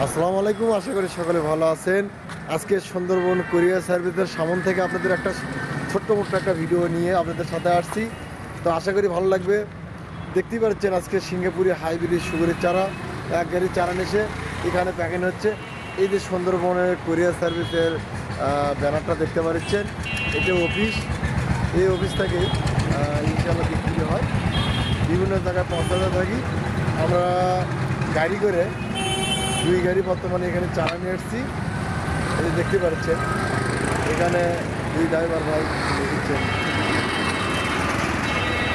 আসসালামু আলাইকুম, আশা করি সকলে ভালো আছেন। আজকে সুন্দরবন কুরিয়ার সার্ভিসের সামন থেকে আপনাদের একটা ছোট্ট মোট্ট একটা ভিডিও নিয়ে আপনাদের সাথে আসছি। তো আশা করি ভালো লাগবে। দেখতেই পাচ্ছেন আজকে সিঙ্গাপুরি হাইব্রিড সুগরের চারা এক গাড়ি চারা এসে এখানে প্যাকেট হচ্ছে। এই যে সুন্দরবনের কুরিয়ার সার্ভিসের ব্যানারটা দেখতে পাচ্ছেন, এটা অফিস। এই অফিস থেকেই ইনশাআল্লাহ বিক্রি হয়, বিভিন্ন জায়গায় পৌঁছাতে থাকি আমরা গাড়ি করে। দুই গাড়ি বর্তমানে এখানে চারা নিয়ে এসেছি। এই দেখতে পাচ্ছেন এখানে দুই ড্রাইভার ভাই দিচ্ছেন।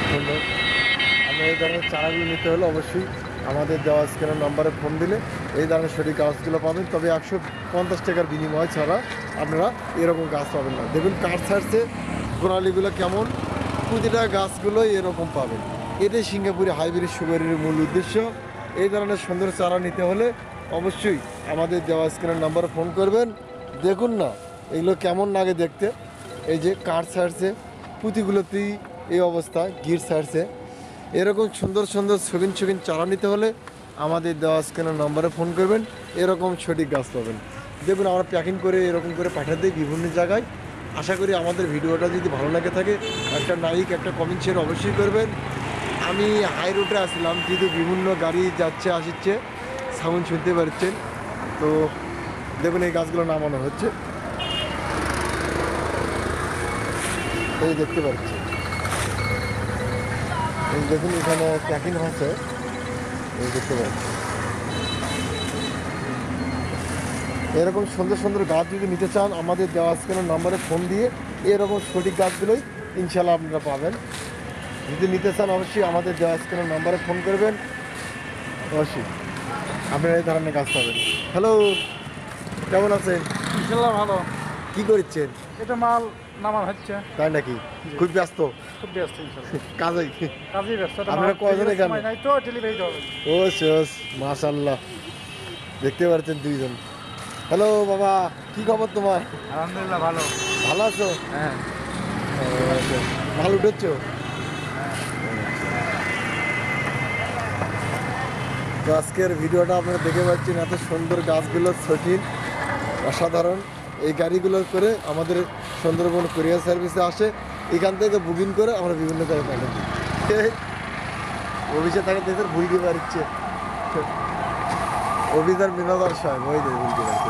সুন্দর। আপনার এই ধরনের চারাগুলো নিতে হলে অবশ্যই আমাদের দেওয়া স্ক্যানের নাম্বারে ফোন দিলে এই ধরনের সঠিক গাছগুলো পাবেন। তবে 150 টাকার বিনিময় ছাড়া আপনারা এরকম গাছ পাবেন না। দেখুন কাঠ ছাড়ছে, গোড়ালিগুলো কেমন, প্রতিটা গাছগুলো এরকম পাবেন। এটাই সিঙ্গাপুরি হাইব্রিড সুগারের মূল উদ্দেশ্য। এই ধরনের সুন্দর চারা নিতে হলে অবশ্যই আমাদের দেওয়া স্ক্যানের নাম্বারে ফোন করবেন। দেখুন না এগুলো কেমন লাগে দেখতে। এই যে কাঠ ছাড়ছে, পুঁতিগুলোতেই এই অবস্থা, গির ছাড়ছে। এরকম সুন্দর সুন্দর শৌখিন চারা নিতে হলে আমাদের দেওয়া স্ক্যানের নাম্বারে ফোন করবেন, এরকম সঠিক গাছ পাবেন। দেখুন আমরা প্যাকিং করে এরকম করে পাঠিয়ে দিই বিভিন্ন জায়গায়। আশা করি আমাদের ভিডিওটা যদি ভালো লাগে থাকে একটা লাইক, একটা কমেন্ট শেয়ার অবশ্যই করবেন। আমি হাই রোডে আসলাম, যেহেতু বিভিন্ন গাড়ি যাচ্ছে আসছে, সাউন্ড শুনতে পারছেন। তো দেখুন এই গাছগুলো নামানো হচ্ছে, এই দেখতে পাচ্ছেন। এই দেখুন এখানে প্যাকিং হচ্ছে, এই দেখতে পাচ্ছেন। এরকম সুন্দর সুন্দর গাছ যদি নিতে চান আমাদের দেওয়া স্ক্যানের নাম্বারে ফোন দিয়ে এরকম সঠিক গাছগুলোই ইনশাল্লাহ আপনারা পাবেন। যদি নিতে চান অবশ্যই আমাদের দেওয়া স্ক্যানের নাম্বারে ফোন করবেন, অবশ্যই আপনারা এই ধরনের গাছ পাবেন। হ্যালো, কেমন আছেন? ইনশাল্লাহ ভালো। কি করছেন? এটা মাল নামার হচ্ছে। তাই নাকি? খুব ব্যস্ত? খুব ব্যস্ত ইনশাল্লাহ। কাজেই কাজেই ব্যস্ত। আপনারা কয়জনে কেন? নাই তো ডেলিভারি দেওয়া হবে। ওস মাশাআল্লাহ, দেখতে পাচ্ছেন দুইজন। হ্যালো বাবা, কি খবর তোমার? আলহামদুলিল্লাহ ভালো। ভালো আছো? হ্যাঁ। মাল উঠেছ? তো আজকের ভিডিওটা আপনারা দেখে পাচ্ছেন, এত সুন্দর গাছগুলো শৌখিন, অসাধারণ। এই গাড়িগুলো করে আমাদের সুন্দরবন কুরিয়ার সার্ভিসে আসে, এখান থেকে বুকিং করে আমরা বিভিন্ন জায়গায় পাঠাই দিই। অফিসে থাকে দেশের ভুলতে পারছে, অফিসার মিনাদার সাহেব ওই যে ভুলতে পারছে।